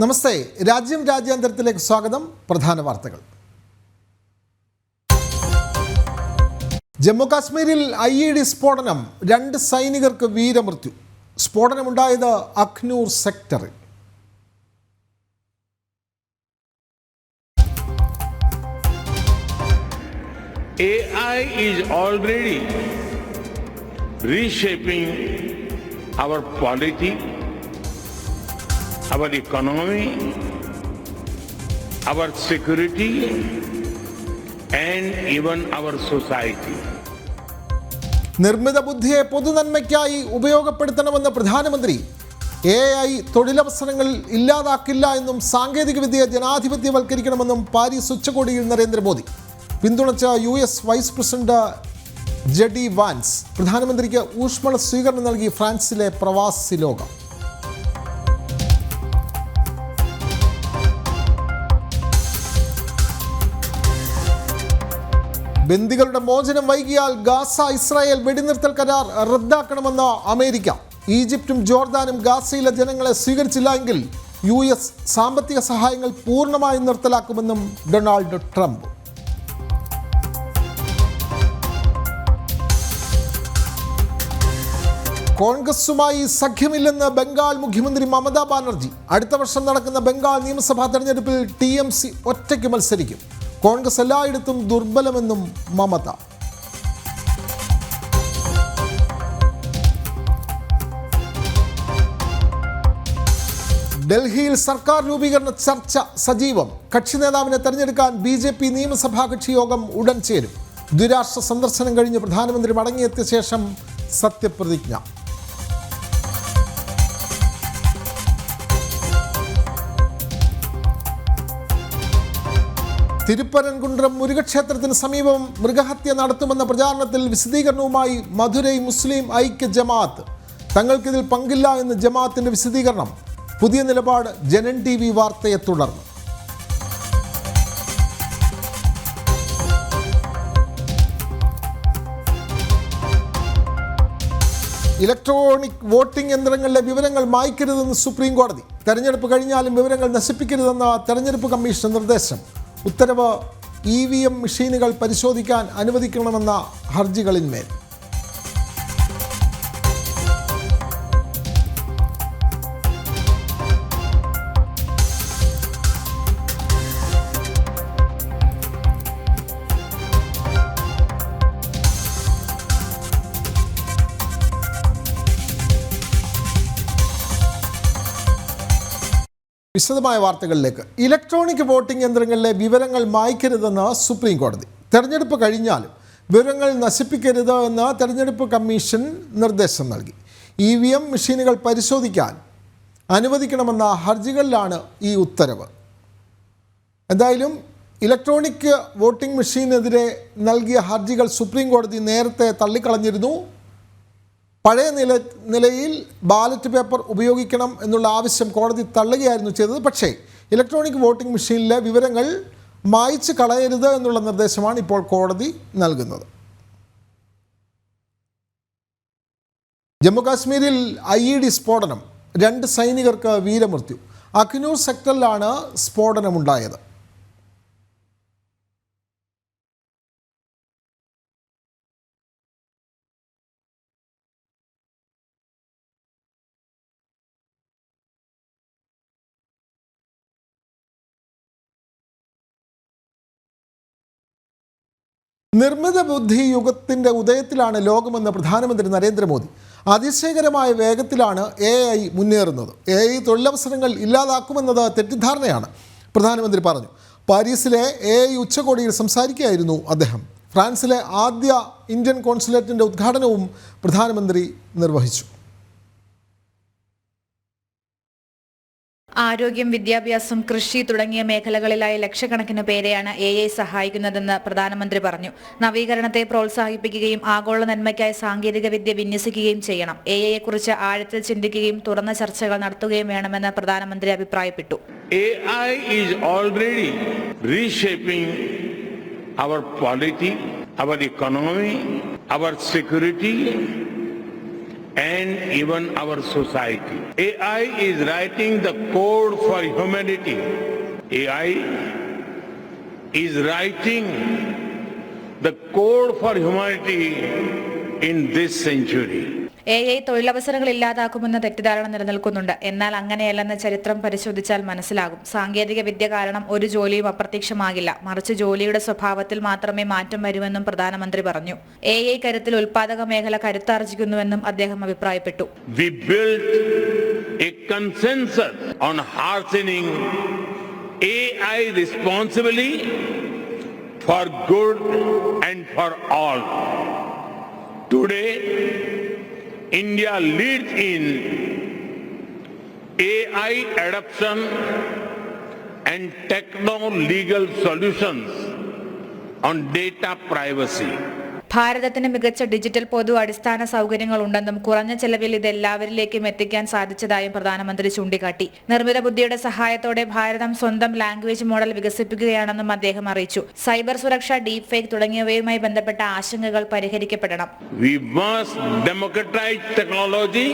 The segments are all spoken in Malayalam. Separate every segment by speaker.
Speaker 1: നമസ്തേ. രാജ്യാന്തരത്തിലേക്ക് സ്വാഗതം. പ്രധാന വാർത്തകൾ. ജമ്മു കാശ്മീരിൽ IED സ്ഫോടനം, 2 സൈനികർക്ക് വീരമൃത്യു. സ്ഫോടനമുണ്ടായത് അഖ്നൂർ സെക്ടറിൽ.
Speaker 2: AI is already reshaping our polity, our economy, our security, and even our society.
Speaker 1: നിർമ്മിത ബുദ്ധിയെ പൊതുനന്മയ്ക്കായി ഉപയോഗപ്പെടുത്തണമെന്ന് പ്രധാനമന്ത്രി. AI തൊഴിലവസരങ്ങൾ ഇല്ലാതാക്കില്ല എന്നും സാങ്കേതികവിദ്യ ജനാധിപത്യവൽക്കരിക്കണമെന്നും പാരീസ് ഉച്ചകോടിയിൽ നരേന്ദ്രമോദി. പിന്തുണച്ച US vice president JD Vance. പ്രധാനമന്ത്രിക്ക് ഊഷ്മള സ്വീകരണം നൽകി ഫ്രാൻസിലെ പ്രവാസി ലോകം. ബന്ദികളുടെ മോചനം വൈകിയാൽ ഗാസ ഇസ്രായേൽ വെടിനിർത്തൽ കരാർ റദ്ദാക്കണമെന്ന് അമേരിക്ക. ഈജിപ്തും ജോർദാനും ഗാസയിലെ ജനങ്ങളെ സ്വീകരിച്ചില്ല എങ്കിൽ US സാമ്പത്തിക സഹായങ്ങൾ പൂർണ്ണമായും നിർത്തലാക്കുമെന്നും ഡൊണാൾഡ് ട്രംപ്. കോൺഗ്രസുമായി സഖ്യമില്ലെന്ന് ബംഗാൾ മുഖ്യമന്ത്രി മമതാ ബാനർജി. അടുത്ത വർഷം നടക്കുന്ന ബംഗാൾ നിയമസഭാ തെരഞ്ഞെടുപ്പിൽ TMC ഒറ്റയ്ക്ക് മത്സരിക്കും. കോൺഗ്രസ് എല്ലായിടത്തും ദുർബലമെന്നും മമത. ഡൽഹിയിൽ സർക്കാർ രൂപീകരണ ചർച്ച സജീവം. കക്ഷി നേതാവിനെ തെരഞ്ഞെടുക്കാൻ BJP നിയമസഭാ കക്ഷി യോഗം ഉടൻ ചേരും. ദ്വിരാഷ്ട്ര സന്ദർശനം കഴിഞ്ഞ് പ്രധാനമന്ത്രി മടങ്ങിയെത്തിയ ശേഷം സത്യപ്രതിജ്ഞ. തിരുപ്പരൻകുണ്ട്രം മുരുകക്ഷേത്രത്തിന് സമീപം മൃഗഹത്യ നടത്തുമെന്ന പ്രചാരണത്തിൽ വിശദീകരണവുമായി മധുരൈ മുസ്ലിം ഐക്യ ജമാഅത്ത്. തങ്ങൾക്കിതിൽ പങ്കില്ല എന്ന് ജമാഅത്തിന്റെ വിശദീകരണം. പുതിയ നിലപാട് ജനൻ TV വാർത്തയെ തുടർന്ന്. ഇലക്ട്രോണിക് വോട്ടിംഗ് യന്ത്രങ്ങളിലെ വിവരങ്ങൾ മായ്ക്കരുതെന്ന് സുപ്രീം കോടതി. തെരഞ്ഞെടുപ്പ് കഴിഞ്ഞാലും വിവരങ്ങൾ നശിപ്പിക്കരുതെന്ന തെരഞ്ഞെടുപ്പ് കമ്മീഷൻ നിർദ്ദേശം. ഉത്തരവ് EVM മെഷീനുകൾ പരിശോധിക്കാൻ അനുവദിക്കണമെന്ന ഹർജികളിന്മേൽ. വിശദമായ വാർത്തകളിലേക്ക്. ഇലക്ട്രോണിക് വോട്ടിംഗ് യന്ത്രങ്ങളിലെ വിവരങ്ങൾ മായ്ക്കരുതെന്ന് സുപ്രീം കോടതി. തെരഞ്ഞെടുപ്പ് കഴിഞ്ഞാലും വിവരങ്ങൾ നശിപ്പിക്കരുത് എന്ന് തെരഞ്ഞെടുപ്പ് കമ്മീഷൻ നിർദ്ദേശം നൽകി. EVM മെഷീനുകൾ പരിശോധിക്കാൻ അനുവദിക്കണമെന്ന ഹർജികളിലാണ് ഈ ഉത്തരവ്. എന്തായാലും ഇലക്ട്രോണിക് വോട്ടിംഗ് മെഷീനെതിരെ നൽകിയ ഹർജികൾ സുപ്രീം കോടതി നേരത്തെ തള്ളിക്കളഞ്ഞിരുന്നു. പഴയ നിലയിൽ ബാലറ്റ് പേപ്പർ ഉപയോഗിക്കണം എന്നുള്ള ആവശ്യം കോടതി തള്ളുകയായിരുന്നു ചെയ്തത്. പക്ഷേ ഇലക്ട്രോണിക് വോട്ടിംഗ് മെഷീനിലെ വിവരങ്ങൾ മായ്ച്ച് കളയരുത് എന്നുള്ള നിർദ്ദേശമാണ് ഇപ്പോൾ കോടതി നൽകുന്നത്. ജമ്മു കാശ്മീരിൽ IED സ്ഫോടനം, 2 സൈനികർക്ക് വീരമൃത്യു. അഖ്നൂർ സെക്ടറിലാണ് സ്ഫോടനമുണ്ടായത്. നിർമ്മിത ബുദ്ധി യുഗത്തിൻ്റെ ഉദയത്തിലാണ് ലോകമെന്ന് പ്രധാനമന്ത്രി നരേന്ദ്രമോദി. അതിശയകരമായ വേഗത്തിലാണ് AI മുന്നേറുന്നത്. AI തൊഴിലവസരങ്ങൾ ഇല്ലാതാക്കുമെന്നത് തെറ്റിദ്ധാരണയാണ്, പ്രധാനമന്ത്രി പറഞ്ഞു. പാരീസിലെ AI ഉച്ചകോടിയിൽ സംസാരിക്കുകയായിരുന്നു അദ്ദേഹം. ഫ്രാൻസിലെ ആദ്യ ഇന്ത്യൻ കോൺസുലേറ്റിൻ്റെ ഉദ്ഘാടനവും പ്രധാനമന്ത്രി നിർവഹിച്ചു.
Speaker 3: ആരോഗ്യം, വിദ്യാഭ്യാസം, കൃഷി തുടങ്ങിയ മേഖലകളിലായി ലക്ഷക്കണക്കിന് പേരെയാണ് AI സഹായിക്കുന്നതെന്ന് പ്രധാനമന്ത്രി പറഞ്ഞു. നവീകരണത്തെ പ്രോത്സാഹിപ്പിക്കുകയും ആഗോള നന്മയ്ക്കായി സാങ്കേതികവിദ്യ വിന്യസിക്കുകയും ചെയ്യണം. AI-യെക്കുറിച്ച് ആഴത്തിൽ ചിന്തിക്കുകയും തുറന്ന ചർച്ചകൾ നടത്തുകയും വേണമെന്ന് പ്രധാനമന്ത്രി അഭിപ്രായപ്പെട്ടു.
Speaker 2: AI is already reshaping our polity, our economy, our security, and even our society. AI is writing the code for humanity. AI is writing the code for humanity in this century.
Speaker 3: AI തൊഴിലവസരങ്ങൾ ഇല്ലാതാക്കുമെന്ന തെറ്റിദ്ധാരണ നിലനിൽക്കുന്നുണ്ട്. എന്നാൽ അങ്ങനെയല്ലെന്ന് ചരിത്രം പരിശോധിച്ചാൽ മനസ്സിലാകും. സാങ്കേതിക വിദ്യ കാരണം ഒരു ജോലിയും അപ്രത്യക്ഷമാകില്ല. മറിച്ച് ജോലിയുടെ സ്വഭാവത്തിൽ മാത്രമേ മാറ്റം വരുമെന്നും പ്രധാനമന്ത്രി പറഞ്ഞു. AI കരുത്തിൽ ഉൽപാദക മേഖല കരുത്താർജിക്കുന്നുവെന്നും അദ്ദേഹം അഭിപ്രായപ്പെട്ടു.
Speaker 2: We built a consensus on harnessing AI responsibly for good and for all. Today, India leads in AI adoption and techno-legal solutions on data privacy.
Speaker 3: ഭാരതത്തിന് മികച്ച ഡിജിറ്റൽ പൊതു അടിസ്ഥാന സൗകര്യങ്ങൾ ഉണ്ടെന്നും കുറഞ്ഞ ചെലവിൽ ഇത് എല്ലാവരിലേക്കും എത്തിക്കാൻ സാധിച്ചതായും പ്രധാനമന്ത്രി ചൂണ്ടിക്കാട്ടി. നിർമ്മിത ബുദ്ധിയുടെ സഹായത്തോടെ ഭാരതം സ്വന്തം ലാംഗ്വേജ് മോഡൽ വികസിപ്പിക്കുകയാണെന്നും അദ്ദേഹം അറിയിച്ചു. സൈബർ സുരക്ഷ, ഡീപ് ഫേക്ക് തുടങ്ങിയവയുമായി ബന്ധപ്പെട്ട ആശങ്കകൾ പരിഹരിക്കപ്പെടണം.
Speaker 2: We must democratize technology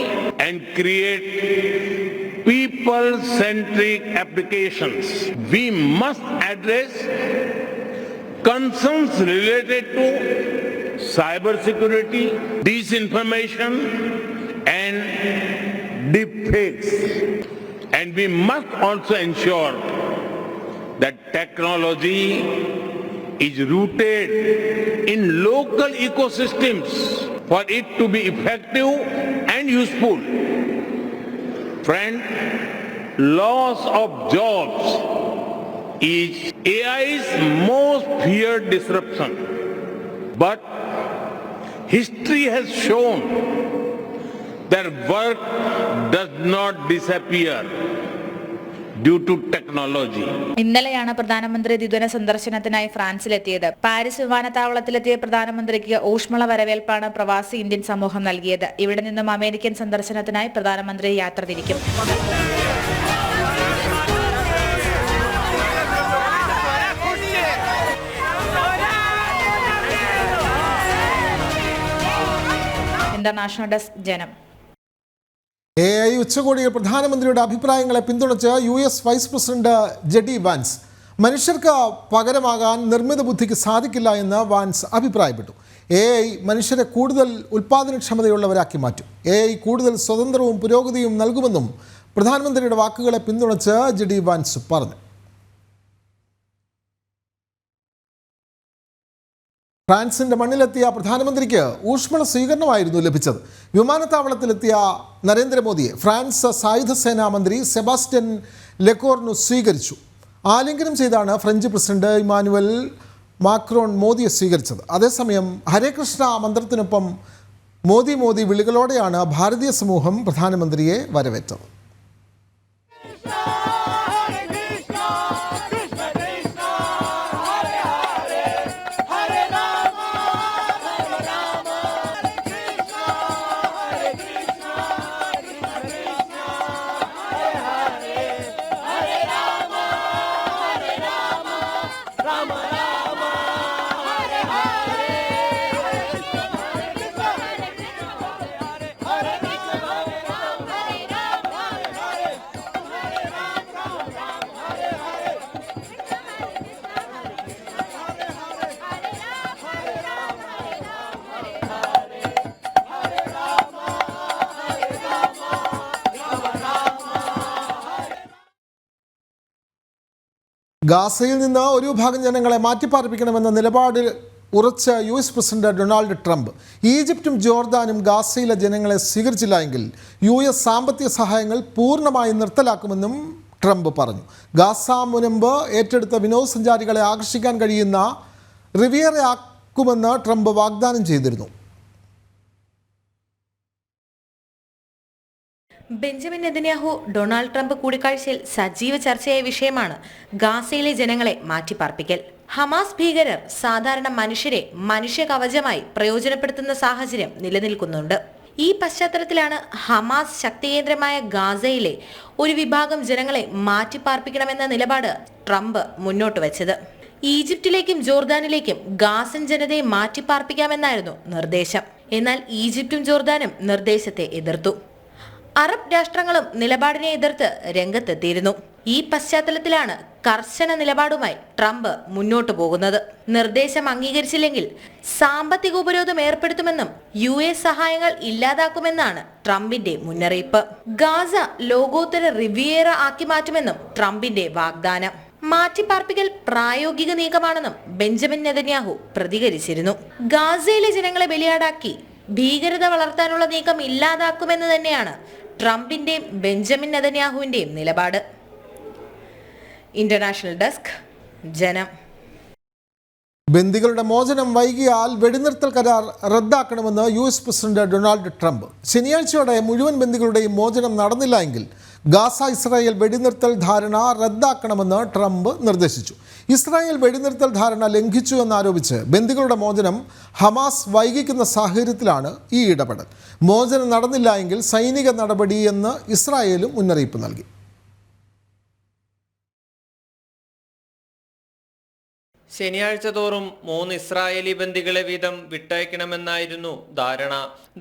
Speaker 2: and create people-centric applications. We must address concerns related to cybersecurity, disinformation, and deepfakes. And we must also ensure that technology is rooted in local ecosystems for it to be effective and useful. Friend, loss of jobs is AI's most feared disruption. But history has shown that work does not disappear due to technology.
Speaker 3: ഇന്നലെയാണ് പ്രധാനമന്ത്രി ദ്വിദിന സന്ദർശനത്തിനായി ഫ്രാൻസിലെത്തിയത്. പാരീസ് വിമാനത്താവളത്തിലെത്തിയ പ്രധാനമന്ത്രിക്ക് ഊഷ്മള വരവേൽപ്പാണ് പ്രവാസി ഇന്ത്യൻ സമൂഹം നൽകിയത്. ഇവിടെ നിന്നും അമേരിക്കൻ സന്ദർശനത്തിനായി പ്രധാനമന്ത്രി യാത്ര തിരിക്കും. ഇന്റർനാഷണൽ ഡെസ്ക് ജനം.
Speaker 1: AI ഉച്ചകോടിയിൽ പ്രധാനമന്ത്രിയുടെ അഭിപ്രായങ്ങളെ പിന്തുണച്ച് US vice president JD Vance. മനുഷ്യർക്ക് പകരമാകാൻ നിർമ്മിത ബുദ്ധിക്ക് സാധിക്കില്ല എന്ന് വാൻസ് അഭിപ്രായപ്പെട്ടു. AI മനുഷ്യരെ കൂടുതൽ ഉൽപ്പാദനക്ഷമതയുള്ളവരാക്കി മാറ്റും. AI കൂടുതൽ സ്വതന്ത്രവും പുരോഗതിയും നൽകുമെന്നും പ്രധാനമന്ത്രിയുടെ വാക്കുകളെ പിന്തുണച്ച് ജെഡി വാൻസ് പറഞ്ഞു. ഫ്രാൻസിൻ്റെ മണ്ണിലെത്തിയ പ്രധാനമന്ത്രിക്ക് ഊഷ്മള സ്വീകരണമായിരുന്നു ലഭിച്ചത്. വിമാനത്താവളത്തിലെത്തിയ നരേന്ദ്രമോദിയെ ഫ്രാൻസ് സായുധ സേനാ മന്ത്രി സെബാസ്റ്റ്യൻ ലെക്കോർണു സ്വീകരിച്ചു. ആലിംഗനം ചെയ്താണ് ഫ്രഞ്ച് പ്രസിഡന്റ് ഇമാനുവൽ മാക്രോൺ മോദിയെ സ്വീകരിച്ചത്. അതേസമയം ഹരേ കൃഷ്ണ മന്ത്രത്തിനൊപ്പം മോദി മോദി വിളികളോടെയാണ് ഭാരതീയ സമൂഹം പ്രധാനമന്ത്രിയെ വരവേറ്റത്. ഗാസയിൽ നിന്ന് ഒരു വിഭാഗം ജനങ്ങളെ മാറ്റിപ്പാർപ്പിക്കണമെന്ന നിലപാടിൽ ഉറച്ച US പ്രസിഡന്റ് ഡൊണാൾഡ് ട്രംപ്. ഈജിപ്തും ജോർദാനും ഗാസയിലെ ജനങ്ങളെ സ്വീകരിച്ചില്ല എങ്കിൽ US സാമ്പത്തിക സഹായങ്ങൾ പൂർണ്ണമായി നിർത്തലാക്കുമെന്നും ട്രംപ് പറഞ്ഞു. ഗാസ മുനമ്പ് ഏറ്റെടുത്ത വിനോദസഞ്ചാരികളെ ആകർഷിക്കാൻ കഴിയുന്ന റിവിയറയാക്കുമെന്ന് ട്രംപ് വാഗ്ദാനം ചെയ്തിരുന്നു.
Speaker 4: ബെഞ്ചമിൻ നെതന്യാഹു ഡൊണാൾഡ് ട്രംപ് കൂടിക്കാഴ്ചയിൽ സജീവ ചർച്ചയായ വിഷയമാണ് ഗാസയിലെ ജനങ്ങളെ മാറ്റിപ്പാർപ്പിക്കൽ. ഹമാസ് ഭീകരർ സാധാരണ മനുഷ്യരെ മനുഷ്യ കവചമായി പ്രയോജനപ്പെടുത്തുന്ന സാഹചര്യം നിലനിൽക്കുന്നുണ്ട്. ഈ പശ്ചാത്തലത്തിലാണ് ഹമാസ് ശക്തികേന്ദ്രമായ ഗാസയിലെ ഒരു വിഭാഗം ജനങ്ങളെ മാറ്റിപ്പാർപ്പിക്കണമെന്ന നിലപാട് ട്രംപ് മുന്നോട്ട് വെച്ചത്. ഈജിപ്തിലേക്കും ജോർദാനിലേക്കും ഗാസൻ ജനതയെ മാറ്റിപ്പാർപ്പിക്കാമെന്നായിരുന്നു നിർദ്ദേശം. എന്നാൽ ഈജിപ്തും ജോർദാനും നിർദ്ദേശത്തെ എതിർത്തു. അറബ് രാഷ്ട്രങ്ങളും നിലപാടിനെ എതിർത്ത് രംഗത്തെത്തിയിരുന്നു. ഈ പശ്ചാത്തലത്തിലാണ് കർശന നിലപാടുമായി ട്രംപ് മുന്നോട്ടു പോകുന്നത്. നിർദ്ദേശം അംഗീകരിച്ചില്ലെങ്കിൽ സാമ്പത്തിക ഉപരോധം ഏർപ്പെടുത്തുമെന്നും US സഹായങ്ങൾ ഇല്ലാതാക്കുമെന്നാണ് ട്രംപിന്റെ മുന്നറിയിപ്പ്. ഗാസ ലോകോത്തര റിവിയേറ ആക്കി മാറ്റുമെന്നും ട്രംപിന്റെ വാഗ്ദാനം. മാറ്റിപ്പാർപ്പിക്കൽ പ്രായോഗിക നീക്കമാണെന്നും ബെഞ്ചമിൻ നെതന്യാഹു പ്രതികരിച്ചിരുന്നു. ഗാസയിലെ ജനങ്ങളെ ബലിയാടാക്കി ഭീകരത വളർത്താനുള്ള നീക്കം ഇല്ലാതാക്കുമെന്ന് തന്നെയാണ് ട്രംപിന്റെയും ബെഞ്ചമിൻ നെതന്യാഹുവിന്റെയും നിലപാട്. ഇന്റർനാഷണൽ ഡെസ്ക്, ജനം.
Speaker 1: ബന്ദികളുടെ മോചനം വൈകിയാൽ വെടിനിർത്തൽ കരാർ റദ്ദാക്കണമെന്ന് US പ്രസിഡന്റ് ഡൊണാൾഡ് ട്രംപ്. ശനിയാഴ്ചയോടെ മുഴുവൻ ബന്ദികളുടെയും മോചനം നടന്നില്ല എങ്കിൽ ഗാസ ഇസ്രായേൽ വെടിനിർത്തൽ ധാരണ റദ്ദാക്കണമെന്ന് ട്രംപ് നിർദ്ദേശിച്ചു. ഇസ്രായേൽ വെടിനിർത്തൽ ധാരണ ലംഘിച്ചു എന്നാരോപിച്ച് ബന്ദികളുടെ മോചനം ഹമാസ് വൈകിക്കുന്ന സാഹചര്യത്തിലാണ് ഈ ഇടപെടൽ. മോചനം നടന്നില്ല എങ്കിൽ സൈനിക നടപടി എന്ന് ഇസ്രായേലും മുന്നറിയിപ്പ് നൽകി.
Speaker 5: ശനിയാഴ്ച തോറും 3 ഇസ്രായേലി ബന്ദികളെ വീതം വിട്ടയക്കണമെന്നായിരുന്നു ധാരണ.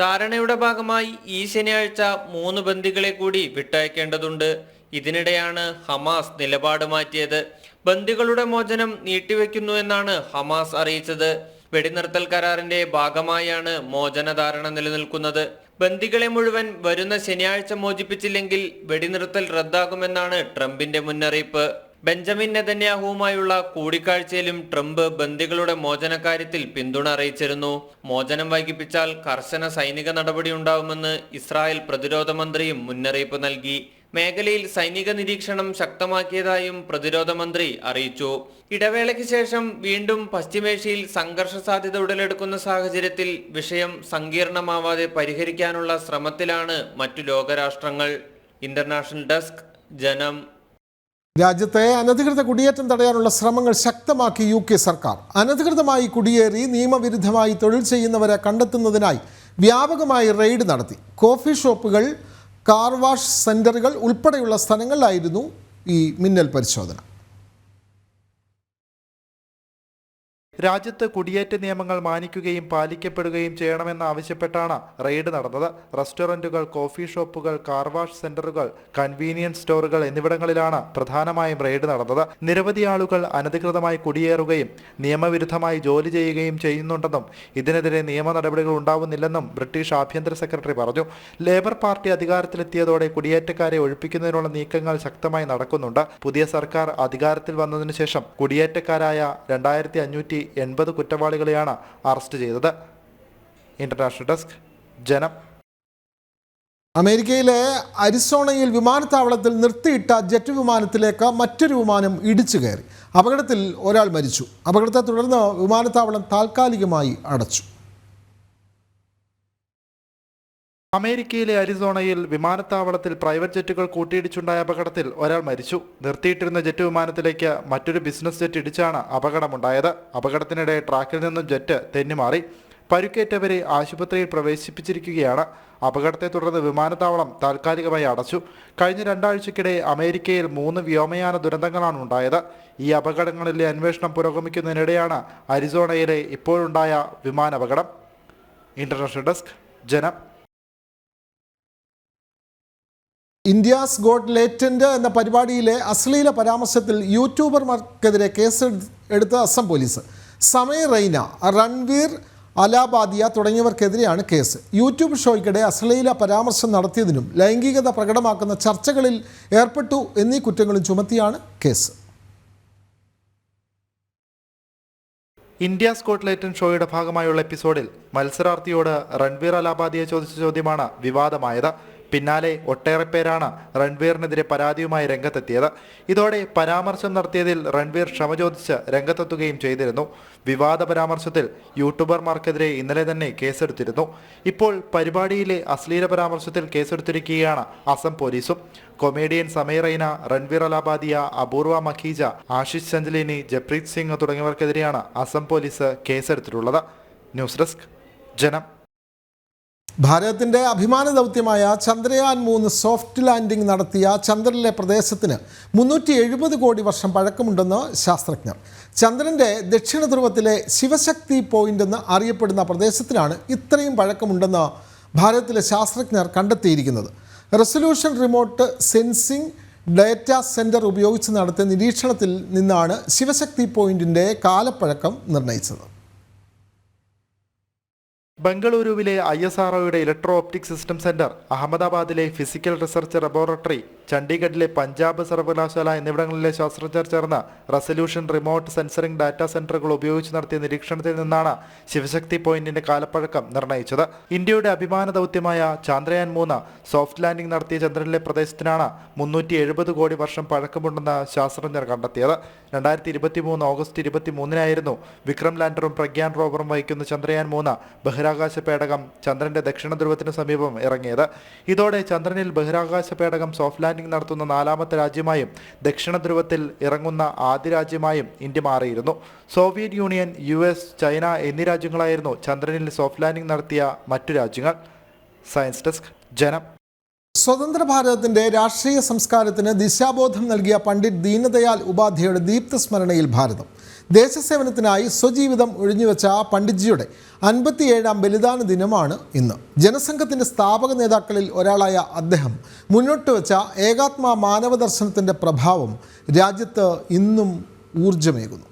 Speaker 5: ധാരണയുടെ ഭാഗമായി ഈ ശനിയാഴ്ച 3 ബന്ദികളെ കൂടി വിട്ടയക്കേണ്ടതുണ്ട്. ഇതിനിടെയാണ് ഹമാസ് നിലപാട് മാറ്റിയത്. ബന്ദികളുടെ മോചനം നീട്ടിവെക്കുന്നു എന്നാണ് ഹമാസ് അറിയിച്ചത്. വെടിനിർത്തൽ കരാറിന്റെ ഭാഗമായാണ് മോചന ധാരണ നിലനിൽക്കുന്നത്. ബന്ദികളെ മുഴുവൻ വരുന്ന ശനിയാഴ്ച മോചിപ്പിച്ചില്ലെങ്കിൽ വെടിനിർത്തൽ റദ്ദാകുമെന്നാണ് ട്രംപിന്റെ മുന്നറിയിപ്പ്. ബെഞ്ചമിൻ നെതന്യാഹുവുമായുള്ള കൂടിക്കാഴ്ചയിലും ട്രംപ് ബന്ദികളുടെ മോചനക്കാര്യത്തിൽ പിന്തുണ അറിയിച്ചിരുന്നു. മോചനം വൈകിപ്പിച്ചാൽ കർശന സൈനിക നടപടി ഉണ്ടാവുമെന്ന് ഇസ്രായേൽ പ്രതിരോധ മന്ത്രിയും മുന്നറിയിപ്പ് നൽകി. മേഖലയിൽ സൈനിക നിരീക്ഷണം ശക്തമാക്കിയതായും പ്രതിരോധ മന്ത്രി അറിയിച്ചു. ഇടവേളയ്ക്ക് ശേഷം വീണ്ടും പശ്ചിമേഷ്യയിൽ സംഘർഷ സാധ്യത ഉടലെടുക്കുന്ന സാഹചര്യത്തിൽ വിഷയം സങ്കീർണമാവാതെ പരിഹരിക്കാനുള്ള ശ്രമത്തിലാണ് മറ്റു ലോകരാഷ്ട്രങ്ങൾ. ഇന്റർനാഷണൽ ഡെസ്ക്, ജനം.
Speaker 1: രാജ്യത്തെ അനധികൃത കുടിയേറ്റം തടയാനുള്ള ശ്രമങ്ങൾ ശക്തമാക്കി UK സർക്കാർ. അനധികൃതമായി കുടിയേറി നിയമവിരുദ്ധമായി തൊഴിൽ ചെയ്യുന്നവരെ കണ്ടെത്തുന്നതിനായി വ്യാപകമായി റെയ്ഡ് നടത്തി. കോഫി ഷോപ്പുകൾ, കാർ വാഷ് സെന്ററുകൾ ഉൾപ്പെടെയുള്ള സ്ഥലങ്ങളിലായിരുന്നു ഈ മിന്നൽ പരിശോധന.
Speaker 6: രാജ്യത്ത് കുടിയേറ്റ നിയമങ്ങൾ മാനിക്കുകയും പാലിക്കപ്പെടുകയും ചെയ്യണമെന്നാവശ്യപ്പെട്ടാണ് റെയ്ഡ് നടന്നത്. റെസ്റ്റോറന്റുകൾ, കോഫി ഷോപ്പുകൾ, കാർ വാഷ് സെന്ററുകൾ, കൺവീനിയൻസ് സ്റ്റോറുകൾ എന്നിവിടങ്ങളിലാണ് പ്രധാനമായും റെയ്ഡ് നടന്നത്. നിരവധി ആളുകൾ അനധികൃതമായി കുടിയേറുകയും നിയമവിരുദ്ധമായി ജോലി ചെയ്യുകയും ചെയ്യുന്നുണ്ടെന്നും ഇതിനെതിരെ നിയമ നടപടികൾ ഉണ്ടാവുന്നില്ലെന്നും ബ്രിട്ടീഷ് ആഭ്യന്തര സെക്രട്ടറി പറഞ്ഞു. ലേബർ പാർട്ടി അധികാരത്തിലെത്തിയതോടെ കുടിയേറ്റക്കാരെ ഒഴിപ്പിക്കുന്നതിനുള്ള നീക്കങ്ങൾ ശക്തമായി നടക്കുന്നുണ്ട്. പുതിയ സർക്കാർ അധികാരത്തിൽ വന്നതിനു ശേഷം കുടിയേറ്റക്കാരായ 2580 കുറ്റവാളികളെയാണ് അറസ്റ്റ് ചെയ്തത്. ഇന്റർനാഷണൽ ഡെസ്ക്, ജനം.
Speaker 1: അമേരിക്കയിലെ അരിസോണയിൽ വിമാനത്താവളത്തിൽ നിർത്തിയിട്ട ജെറ്റ് വിമാനത്തിലേക്ക് മറ്റൊരു വിമാനം ഇടിച്ചു കയറി. അപകടത്തിൽ ഒരാൾ മരിച്ചു. അപകടത്തെ തുടർന്ന് വിമാനത്താവളം താൽക്കാലികമായി അടച്ചു.
Speaker 6: അമേരിക്കയിലെ അരിസോണയിൽ വിമാനത്താവളത്തിൽ പ്രൈവറ്റ് ജെറ്റുകൾ കൂട്ടിയിടിച്ചുണ്ടായ അപകടത്തിൽ ഒരാൾ മരിച്ചു. നിർത്തിയിട്ടിരുന്ന ജെറ്റ് വിമാനത്തിലേക്ക് മറ്റൊരു ബിസിനസ് ജെറ്റ് ഇടിച്ചാണ് അപകടമുണ്ടായത്. അപകടത്തിനിടെ ട്രാക്കിൽ നിന്നും ജെറ്റ് തെന്നിമാറി. പരുക്കേറ്റവരെ ആശുപത്രിയിൽ പ്രവേശിപ്പിച്ചിരിക്കുകയാണ്. അപകടത്തെ തുടർന്ന് വിമാനത്താവളം താൽക്കാലികമായി അടച്ചു. കഴിഞ്ഞ 2 ആഴ്ചക്കിടെ അമേരിക്കയിൽ 3 വ്യോമയാന ദുരന്തങ്ങളാണ് ഉണ്ടായത്. ഈ അപകടങ്ങളിലെ അന്വേഷണം പുരോഗമിക്കുന്നതിനിടെയാണ് അരിസോണയിലെ ഇപ്പോഴുണ്ടായ വിമാനാപകടം. ഇന്റർനാഷണൽ ഡെസ്ക്, ജനം.
Speaker 1: ഇന്ത്യാസ് ഗോട്ട് ലേറ്റന്റ് എന്ന പരിപാടിയിലെ അശ്ലീല പരാമർശത്തിൽ യൂട്യൂബർമാർക്കെതിരെ കേസ് എടുത്ത അസം പോലീസ്. സമയ റെയ്ന, രൺവീർ അലാബാദിയ തുടങ്ങിയവർക്കെതിരെയാണ് കേസ്. യൂട്യൂബ് ഷോയ്ക്കിടെ അശ്ലീല പരാമർശം നടത്തിയതിനും ലൈംഗികത പ്രകടമാക്കുന്ന ചർച്ചകളിൽ ഏർപ്പെട്ടു എന്നീ കുറ്റങ്ങളും ചുമത്തിയാണ് കേസ്.
Speaker 6: ഇന്ത്യാസ് ഗോട്ട് ലേറ്റന്റ് ഷോയുടെ ഭാഗമായുള്ള എപ്പിസോഡിൽ മത്സരാർത്ഥിയോട് രൺവീർ അലാബാദിയെ ചോദിച്ച ചോദ്യമാണ് വിവാദമായത്. പിന്നാലെ ഒട്ടേറെ പേരാണ് രൺവീറിനെതിരെ പരാതിയുമായി രംഗത്തെത്തിയത്. ഇതോടെ പരാമർശം നടത്തിയതിൽ രൺവീർ ക്ഷമ ചോദിച്ച് രംഗത്തെത്തുകയും ചെയ്തിരുന്നു. വിവാദ പരാമർശത്തിൽ യൂട്യൂബർമാർക്കെതിരെ ഇന്നലെ തന്നെ കേസെടുത്തിരുന്നു. ഇപ്പോൾ പരിപാടിയിലെ അശ്ലീല പരാമർശത്തിൽ കേസെടുത്തിരിക്കുകയാണ് അസം പോലീസും. കൊമേഡിയൻ സമയ റെയ്ന, രൺവീർ അലാബാദിയ, അപൂർവ മഖീജ, ആശിഷ് ചന്ദ്ലിനി, ജപ്രീത് സിംഗ് തുടങ്ങിയവർക്കെതിരെയാണ് അസം പോലീസ് കേസെടുത്തിട്ടുള്ളത്. News desk, Janam.
Speaker 1: ഭാരതത്തിൻ്റെ അഭിമാന ദൗത്യമായ ചന്ദ്രയാൻ 3 സോഫ്റ്റ് ലാൻഡിംഗ് നടത്തിയ ചന്ദ്രനിലെ പ്രദേശത്തിന് 370 കോടി വർഷം പഴക്കമുണ്ടെന്ന് ശാസ്ത്രജ്ഞർ. ചന്ദ്രൻ്റെ ദക്ഷിണ ധ്രുവത്തിലെ ശിവശക്തി പോയിന്റ് എന്ന് അറിയപ്പെടുന്ന പ്രദേശത്തിനാണ് ഇത്രയും പഴക്കമുണ്ടെന്ന് ഭാരതത്തിലെ ശാസ്ത്രജ്ഞർ കണ്ടെത്തിയിരിക്കുന്നത്. Resolution remote sensing data centre ഉപയോഗിച്ച് നടത്തിയ നിരീക്ഷണത്തിൽ നിന്നാണ് ശിവശക്തി പോയിന്റിൻ്റെ കാലപ്പഴക്കം നിർണ്ണയിച്ചത്.
Speaker 6: ബംഗളൂരുവിലെ ISROയുടെ ഇലക്ട്രോ ഓപ്റ്റിക് സിസ്റ്റം സെന്റർ, അഹമ്മദാബാദിലെ ഫിസിക്കൽ റിസർച്ച് ലബോറട്ടറി, ചണ്ഡീഗഡിലെ പഞ്ചാബ് സർവകലാശാല എന്നിവിടങ്ങളിലെ ശാസ്ത്രജ്ഞർ ചേർന്ന് റെസൊല്യൂഷൻ റിമോട്ട് സെൻസറിംഗ് ഡാറ്റാ സെന്ററുകൾ ഉപയോഗിച്ച് നടത്തിയ നിരീക്ഷണത്തിൽ നിന്നാണ് ശിവശക്തി പോയിന്റിന്റെ കാലപ്പഴക്കം നിർണ്ണയിച്ചത്. ഇന്ത്യയുടെ അഭിമാന ദൗത്യമായ ചന്ദ്രയാൻ 3 സോഫ്റ്റ് ലാൻഡിംഗ് നടത്തിയ ചന്ദ്രനിലെ പ്രദേശത്തിനാണ് 370 കോടി വർഷം പഴക്കമുണ്ടെന്ന് ശാസ്ത്രജ്ഞർ കണ്ടെത്തിയത്. 2023 ഓഗസ്റ്റ് 23-നായിരുന്നു വിക്രം ലാൻഡറും പ്രഗ്യാൻ റോവറും വഹിക്കുന്ന ചന്ദ്രയാൻ 3 ബഹിരാകാശ പേടകം ചന്ദ്രന്റെ ദക്ഷിണ ധ്രുവത്തിന് സമീപം ഇറങ്ങിയത്. ഇതോടെ ചന്ദ്രനിൽ ബഹിരാകാശ പേടകം സോഫ്റ്റ് ലാൻഡിംഗ് നടത്തുന്ന 4ാമത്തെ രാജ്യമായും ദക്ഷിണ ധ്രുവത്തിൽ ഇറങ്ങുന്ന ആദ്യ രാജ്യമായും ഇന്ത്യ മാറിയിരുന്നു. സോവിയറ്റ് യൂണിയൻ, US, ചൈന എന്നീ രാജ്യങ്ങളായിരുന്നു ചന്ദ്രനിൽ സോഫ്റ്റ് ലാൻഡിംഗ് നടത്തിയ മറ്റു രാജ്യങ്ങൾ. സയൻസ് ഡെസ്ക്, ജനം.
Speaker 1: സ്വതന്ത്ര ഭാരതത്തിൻ്റെ രാഷ്ട്രീയ സംസ്കാരത്തിന് ദിശാബോധം നൽകിയ പണ്ഡിറ്റ് ദീനദയാൽ ഉപാധ്യായയുടെ ദീപ്തസ്മരണയിൽ ഭാരതം. ദേശസേവനത്തിനായി സ്വജീവിതം ഒഴിഞ്ഞുവെച്ച പണ്ഡിറ്റ്ജിയുടെ 57ാം ബലിദാന ദിനമാണ് ഇന്ന്. ജനസംഘത്തിൻ്റെ സ്ഥാപക നേതാക്കളിൽ ഒരാളായ അദ്ദേഹം മുന്നോട്ട് വെച്ച ഏകാത്മ മാനവദർശനത്തിൻ്റെ പ്രഭാവം രാജ്യത്ത് ഇന്നും ഊർജ്ജമേകുന്നു.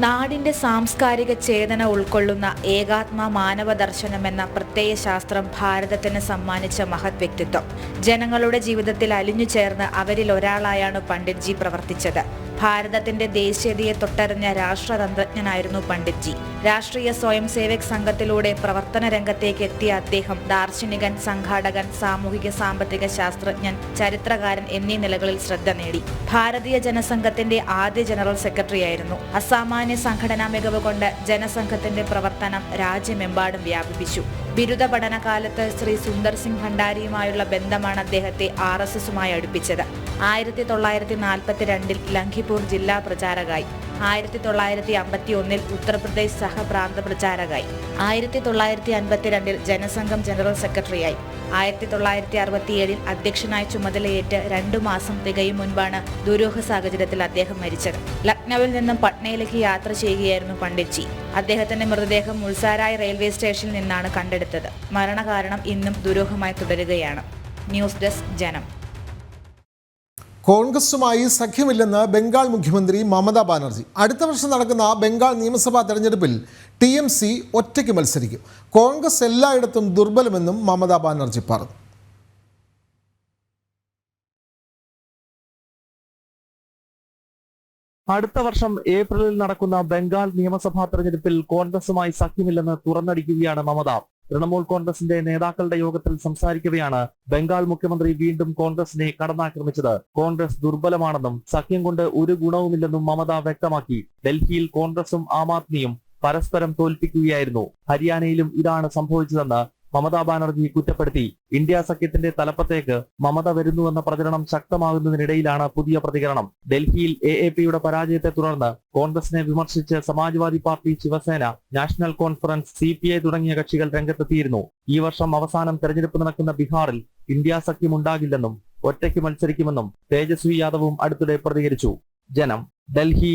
Speaker 3: നാടിന്റെ സാംസ്കാരിക ചേതന ഉൾക്കൊള്ളുന്ന ഏകാത്മ മാനവ ദർശനം എന്ന പ്രത്യയശാസ്ത്രം ഭാരതത്തിന് സമ്മാനിച്ച മഹത് വ്യക്തിത്വം. ജനങ്ങളുടെ ജീവിതത്തിൽ അലിഞ്ഞു ചേർന്ന് അവരിൽ ഒരാളായാണ് പണ്ഡിറ്റ്ജി പ്രവർത്തിച്ചത്. ഭാരതത്തിന്റെ ദേശീയതയെ തൊട്ടറിഞ്ഞ രാഷ്ട്രതന്ത്രജ്ഞനായിരുന്നു പണ്ഡിറ്റ്ജി. രാഷ്ട്രീയ സ്വയം സേവക് സംഘത്തിലൂടെ പ്രവർത്തന രംഗത്തേക്ക് എത്തിയ അദ്ദേഹം ദാർശനികൻ, സംഘാടകൻ, സാമൂഹിക സാമ്പത്തിക ശാസ്ത്രജ്ഞൻ, ചരിത്രകാരൻ എന്നീ നിലകളിൽ ശ്രദ്ധ നേടി. ഭാരതീയ ജനസംഘത്തിന്റെ ആദ്യ ജനറൽ സെക്രട്ടറിയായിരുന്നു. അസാമാന്യ സംഘടനാ മികവ് കൊണ്ട് ജനസംഘത്തിന്റെ പ്രവർത്തനം രാജ്യമെമ്പാടും വ്യാപിപ്പിച്ചു. ബിരുദ പഠനകാലത്ത് ശ്രീ സുന്ദർ സിംഗ് ഭണ്ഡാരിയുമായുള്ള ബന്ധമാണ് അദ്ദേഹത്തെ RSSുമായി അടുപ്പിച്ചത്. 1942 ലഖിംപൂർ ജില്ലാ പ്രചാരകായി, 1951 ഉത്തർപ്രദേശ് സഹപ്രാന്ത പ്രചാരകായി, 1952 ജനസംഘം ജനറൽ സെക്രട്ടറിയായി, 1967 അധ്യക്ഷനായി ചുമതലയേറ്റ് 2 മാസം തികയും മുൻപാണ് ദുരൂഹ സാഹചര്യത്തിൽ അദ്ദേഹം മരിച്ചത്. ലക്നൌവിൽ നിന്നും പട്നയിലേക്ക് യാത്ര ചെയ്യുകയായിരുന്നു പണ്ഡിറ്റ്ജി. അദ്ദേഹത്തിന്റെ മൃതദേഹം മുൾസാരായ് റെയിൽവേ സ്റ്റേഷനിൽ നിന്നാണ് കണ്ടെടുത്തത്. മരണകാരണം ഇന്നും ദുരൂഹമായി തുടരുകയാണ്. ന്യൂസ് ഡെസ്ക്, ജനം.
Speaker 1: കോൺഗ്രസുമായി സഖ്യമില്ലെന്ന് ബംഗാൾ മുഖ്യമന്ത്രി മമതാ ബാനർജി. അടുത്ത വർഷം നടക്കുന്ന ബംഗാൾ നിയമസഭാ തെരഞ്ഞെടുപ്പിൽ TMC ഒറ്റയ്ക്ക് മത്സരിക്കും. കോൺഗ്രസ് എല്ലായിടത്തും ദുർബലമെന്നും മമതാ ബാനർജി പറഞ്ഞു.
Speaker 7: അടുത്ത വർഷം ഏപ്രിലിൽ നടക്കുന്ന ബംഗാൾ നിയമസഭാ തെരഞ്ഞെടുപ്പിൽ കോൺഗ്രസുമായി സഖ്യമില്ലെന്ന് തുറന്നടിക്കുകയാണ് മമത. തൃണമൂൽ കോൺഗ്രസിന്റെ നേതാക്കളുടെ യോഗത്തിൽ സംസാരിക്കവെയാണ് ബംഗാൾ മുഖ്യമന്ത്രി വീണ്ടും കോൺഗ്രസിനെ കടന്നാക്രമിച്ചത്. കോൺഗ്രസ് ദുർബലമാണെന്നും സഖ്യം കൊണ്ട് ഒരു ഗുണവുമില്ലെന്നും മമത വ്യക്തമാക്കി. ഡൽഹിയിൽ കോൺഗ്രസും ആം ആദ്മിയും പരസ്പരം തോൽപ്പിക്കുകയായിരുന്നു. ഹരിയാനയിലും ഇതാണ് സംഭവിച്ചതെന്ന് മമതാ ബാനർജി കുറ്റപ്പെടുത്തി. ഇന്ത്യ സഖ്യത്തിന്റെ തലപ്പത്തേക്ക് മമത വരുന്നുവെന്ന പ്രചരണം ശക്തമാകുന്നതിനിടയിലാണ് പുതിയ പ്രതികരണം. ഡൽഹിയിൽ AAPയുടെ പരാജയത്തെ തുടർന്ന് കോൺഗ്രസിനെ വിമർശിച്ച് Samajwadi party, Shiv Sena, national conference, CPI തുടങ്ങിയ കക്ഷികൾ രംഗത്തെത്തിയിരുന്നു. ഈ വർഷം അവസാനം തെരഞ്ഞെടുപ്പ് നടക്കുന്ന ബീഹാറിൽ ഇന്ത്യ സഖ്യം ഉണ്ടാകില്ലെന്നും ഒറ്റയ്ക്ക് മത്സരിക്കുമെന്നും തേജസ്വി യാദവും അടുത്തിടെ പ്രതികരിച്ചു. ജനം, ഡൽഹി.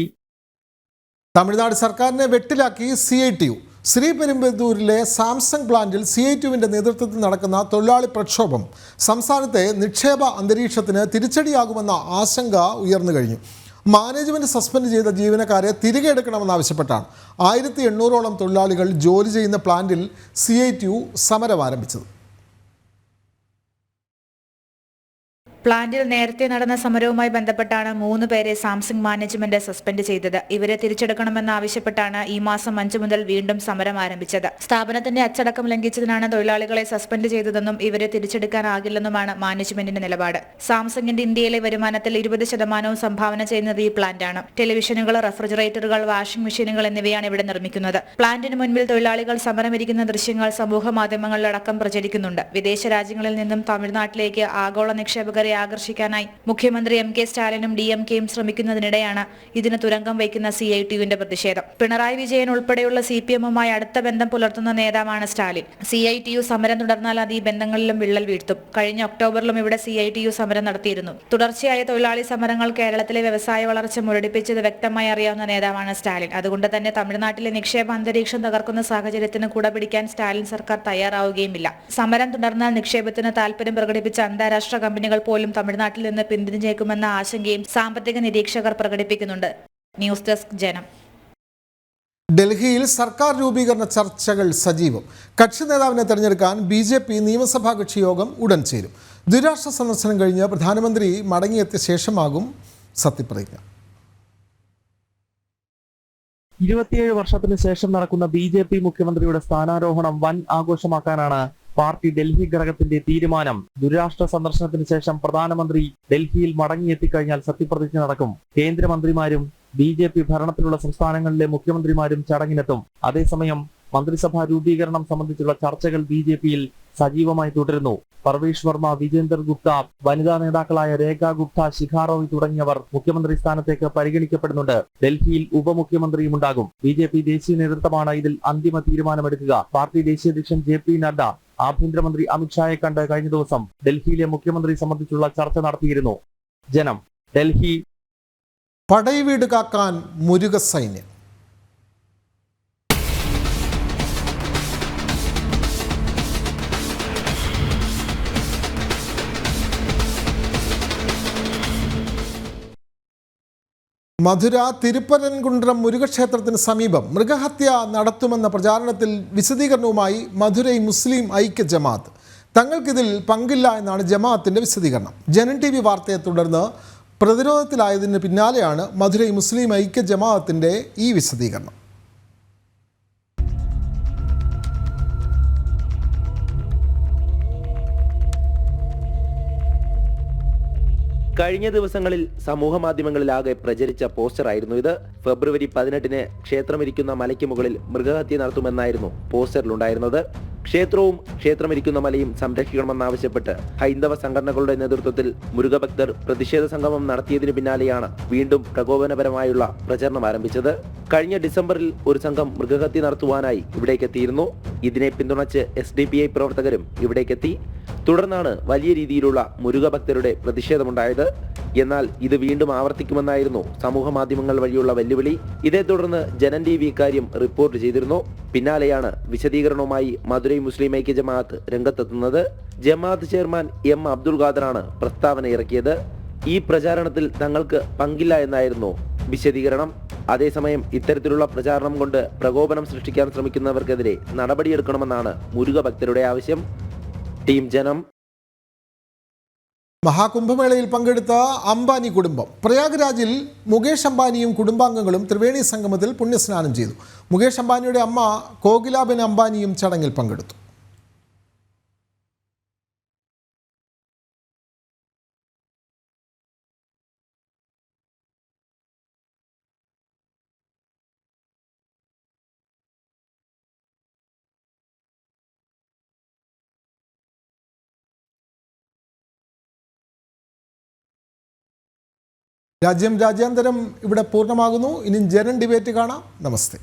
Speaker 1: തമിഴ്നാട് സർക്കാരിനെ വെട്ടിലാക്കി CITU. ശ്രീപെരുമ്പത്തൂരിലെ സാംസങ് പ്ലാന്റിൽ CITUവിൻ്റെ നേതൃത്വത്തിൽ നടക്കുന്ന തൊഴിലാളി പ്രക്ഷോഭം സംസ്ഥാനത്തെ നിക്ഷേപ അന്തരീക്ഷത്തിന് തിരിച്ചടിയാകുമെന്ന ആശങ്ക ഉയർന്നു കഴിഞ്ഞു. മാനേജ്മെന്റ് സസ്പെൻഡ് ചെയ്ത ജീവനക്കാരെ തിരികെ എടുക്കണമെന്നാവശ്യപ്പെട്ടാണ് 1800ഓളം തൊഴിലാളികൾ ജോലി ചെയ്യുന്ന പ്ലാന്റിൽ CITU സമരം ആരംഭിച്ചത്.
Speaker 3: പ്ലാന്റിൽ നേരത്തെ നടന്ന സമരവുമായി ബന്ധപ്പെട്ടാണ് 3 പേരെ സാംസങ് മാനേജ്മെന്റ് സസ്പെൻഡ് ചെയ്തത്. ഇവരെ തിരിച്ചെടുക്കണമെന്നാവശ്യപ്പെട്ടാണ് ഈ മാസം 5 മുതൽ വീണ്ടും സമരം ആരംഭിച്ചത്. സ്ഥാപനത്തിന്റെ അച്ചടക്കം ലംഘിച്ചതിനാണ് തൊഴിലാളികളെ സസ്പെൻഡ് ചെയ്തതെന്നും ഇവരെ തിരിച്ചെടുക്കാനാകില്ലെന്നുമാണ് മാനേജ്മെന്റിന്റെ നിലപാട്. സാംസങ്ങിന്റെ ഇന്ത്യയിലെ വരുമാനത്തിൽ 20% സംഭാവന ചെയ്യുന്നത് ഈ പ്ലാന്റാണ്. ടെലിവിഷനുകൾ, റെഫ്രിജറേറ്ററുകൾ, വാഷിംഗ് മെഷീനുകൾ എന്നിവയാണ് ഇവിടെ നിർമ്മിക്കുന്നത്. പ്ലാന്റിന് മുൻപിൽ തൊഴിലാളികൾ സമരമിരിക്കുന്ന ദൃശ്യങ്ങൾ സമൂഹ മാധ്യമങ്ങളിലടക്കം പ്രചരിക്കുന്നുണ്ട്. വിദേശ രാജ്യങ്ങളിൽ നിന്നും തമിഴ്നാട്ടിലേക്ക് ആഗോള നിക്ഷേപകരെ വോട്ടർമാരെ ആകർഷിക്കാനായി മുഖ്യമന്ത്രി എം കെ സ്റ്റാലിനും DMKയും ശ്രമിക്കുന്നതിനിടെയാണ് ഇതിന് തുരങ്കം വയ്ക്കുന്ന CITUവിന്റെ പ്രതിഷേധം. പിണറായി വിജയൻ ഉൾപ്പെടെയുള്ള CPMുമായി അടുത്ത ബന്ധം പുലർത്തുന്ന നേതാവാണ് സ്റ്റാലിൻ. CITU സമരം തുടർന്നാൽ അത് ഈ ബന്ധങ്ങളിലും വിള്ളൽ വീഴ്ത്തും. കഴിഞ്ഞ ഒക്ടോബറിലും ഇവിടെ CITU സമരം നടത്തിയിരുന്നു. തുടർച്ചയായ തൊഴിലാളി സമരങ്ങൾ കേരളത്തിലെ വ്യവസായ വളർച്ച മുരടിപ്പിച്ചത് വ്യക്തമായി അറിയാവുന്ന നേതാവാണ് സ്റ്റാലിൻ. അതുകൊണ്ട് തന്നെ തമിഴ്നാട്ടിലെ നിക്ഷേപ അന്തരീക്ഷം തകർക്കുന്ന സാഹചര്യത്തിന് കുടപിടിക്കാൻ സ്റ്റാലിൻ സർക്കാർ തയ്യാറാവുകയുമില്ല. സമരം തുടർന്നാൽ നിക്ഷേപത്തിന് താൽപര്യം പ്രകടിപ്പിച്ച അന്താരാഷ്ട്ര കമ്പനികൾ പോലും തമിഴ്നാട്ടിൽ നിന്ന് പിന്തിരിഞ്ഞേക്കുമെന്ന ആശങ്കയും സാമ്പത്തിക നിരീക്ഷകർ പ്രകടിപ്പിക്കുന്നുണ്ട്. ന്യൂസ് ഡെസ്ക് ജനം.
Speaker 1: ഡൽഹിയിൽ സർക്കാർ രൂപീകരണ ചർച്ചകൾ സജീവം. കക്ഷി നേതാവിനെ തെരഞ്ഞെടുക്കാൻ BJP നിയമസഭാ കക്ഷി യോഗം ഉടൻ ചേരും. ദ്വിരാഷ്ട്ര സന്ദർശനം കഴിഞ്ഞ് പ്രധാനമന്ത്രി മടങ്ങിയെത്തിയ ശേഷമാകും സത്യപ്രതിജ്ഞ.
Speaker 7: 27 വർഷത്തിന് ശേഷം നടക്കുന്ന BJP മുഖ്യമന്ത്രിയുടെ സ്ഥാനാരോഹണം വൻ ആഘോഷമാക്കാനാണ് പാർട്ടി ഡൽഹി ഘടകത്തിന്റെ തീരുമാനം. ദുരാഷ്ട്ര സന്ദർശനത്തിന് ശേഷം പ്രധാനമന്ത്രി ഡൽഹിയിൽ മടങ്ങിയെത്തിക്കഴിഞ്ഞാൽ സത്യപ്രതിജ്ഞ നടക്കും. കേന്ദ്രമന്ത്രിമാരും BJP ഭരണത്തിലുള്ള സംസ്ഥാനങ്ങളിലെ മുഖ്യമന്ത്രിമാരും ചടങ്ങിനെത്തും. അതേസമയം മന്ത്രിസഭാ രൂപീകരണം സംബന്ധിച്ചുള്ള ചർച്ചകൾ BJPയിൽ സജീവമായി തുടരുന്നു. പർവേഷ് വർമ്മ, വിജേന്ദർ ഗുപ്ത, വനിതാ നേതാക്കളായ രേഖ ഗുപ്ത, ശിഖാ റോയ് തുടങ്ങിയവർ മുഖ്യമന്ത്രി സ്ഥാനത്തേക്ക് പരിഗണിക്കപ്പെടുന്നുണ്ട്. ഡൽഹിയിൽ ഉപമുഖ്യമന്ത്രിയും ഉണ്ടാകും. BJP ദേശീയ നേതൃത്വമാണ് ഇതിൽ അന്തിമ തീരുമാനമെടുക്കുക. പാർട്ടി ദേശീയ അധ്യക്ഷൻ JP നഡ്ഡ ആഭ്യന്തരമന്ത്രി അമിത്ഷായെ കണ്ട് കഴിഞ്ഞ ദിവസം ഡൽഹിയിലെ മുഖ്യമന്ത്രി സംബന്ധിച്ചുള്ള ചർച്ച നടത്തിയിരുന്നു. ജനം, ഡൽഹി.
Speaker 1: പടൈവീട് കാക്കാൻ മുരുക സൈന്യം. മധുര തിരുപ്പരൻകുണ്ട്രം മുരുകക്ഷേത്രത്തിന് സമീപം മൃഗഹത്യ നടത്തുമെന്ന പ്രചാരണത്തിൽ വിശദീകരണവുമായി മധുരൈ മുസ്ലിം ഐക്യ ജമാഅത്ത്. തങ്ങൾക്കിതിൽ പങ്കില്ല എന്നാണ് ജമാഅത്തിൻ്റെ വിശദീകരണം. ജനൻ TV വാർത്തയെ തുടർന്ന് പ്രതിരോധത്തിലായതിന് പിന്നാലെയാണ് മധുരൈ മുസ്ലിം ഐക്യ ജമാഅത്തിൻ്റെ ഈ വിശദീകരണം.
Speaker 8: കഴിഞ്ഞ ദിവസങ്ങളിൽ സമൂഹ മാധ്യമങ്ങളിലാകെ പ്രചരിച്ച പോസ്റ്ററായിരുന്നു ഇത്. ഫെബ്രുവരി 18-ന് ക്ഷേത്രമിരിക്കുന്ന മലയ്ക്ക് മുകളിൽ മൃഗഹത്യ നടത്തുമെന്നായിരുന്നു പോസ്റ്ററിലുണ്ടായിരുന്നത്. ക്ഷേത്രവും ക്ഷേത്രമിരിക്കുന്ന മലയും സംരക്ഷിക്കണമെന്നാവശ്യപ്പെട്ട് ഹൈന്ദവ സംഘടനകളുടെ നേതൃത്വത്തിൽ മുരുകഭക്തർ പ്രതിഷേധ സംഗമം നടത്തിയതിനു പിന്നാലെയാണ് വീണ്ടും പ്രകോപനപരമായുള്ള പ്രചരണം ആരംഭിച്ചത്. കഴിഞ്ഞ ഡിസംബറിൽ ഒരു സംഘം മൃഗഹത്യ നടത്തുവാനായി ഇവിടേക്കെത്തിയിരുന്നു. ഇതിനെ പിന്തുണച്ച് SDPI പ്രവർത്തകരും ഇവിടേക്കെത്തി. തുടർന്നാണ് വലിയ രീതിയിലുള്ള മുരുകഭക്തരുടെ പ്രതിഷേധമുണ്ടായത്. എന്നാൽ ഇത് വീണ്ടും ആവർത്തിക്കുമെന്നായിരുന്നു സമൂഹ മാധ്യമങ്ങൾ വഴിയുള്ള വെല്ലുവിളി. ഇതേ തുടർന്ന് ജനൻ TV ഇക്കാര്യം റിപ്പോർട്ട് ചെയ്തിരുന്നു. പിന്നാലെയാണ് വിശദീകരണവുമായി മധുരൈ മുസ്ലിം ഐക്യ ജമാഅത്ത് രംഗത്തെത്തുന്നത്. ജമാഅത്ത് ചെയർമാൻ M അബ്ദുൾ ഖാദറാണ് പ്രസ്താവന ഇറക്കിയത്. ഈ പ്രചാരണത്തിൽ തങ്ങൾക്ക് പങ്കില്ല എന്നായിരുന്നു വിശദീകരണം. അതേസമയം ഇത്തരത്തിലുള്ള പ്രചാരണം കൊണ്ട് പ്രകോപനം സൃഷ്ടിക്കാൻ ശ്രമിക്കുന്നവർക്കെതിരെ നടപടിയെടുക്കണമെന്നാണ് മുരുകഭക്തരുടെ ആവശ്യം. ടീം ജനം.
Speaker 1: മഹാകുംഭമേളയിൽ പങ്കെടുത്ത അംബാനി കുടുംബം. പ്രയാഗ്രാജിൽ മുകേഷ് അംബാനിയും കുടുംബാംഗങ്ങളും ത്രിവേണി സംഗമത്തിൽ പുണ്യസ്നാനം ചെയ്തു. മുകേഷ് അംബാനിയുടെ അമ്മ കോകിലാബെൻ അംബാനിയും ചടങ്ങിൽ പങ്കെടുത്തു. രാജ്യം രാജ്യാന്തരം ഇവിടെ പൂർണ്ണമാകുന്നു. ഇനി ജനൻ ഡിബേറ്റ് കാണാം. നമസ്തേ.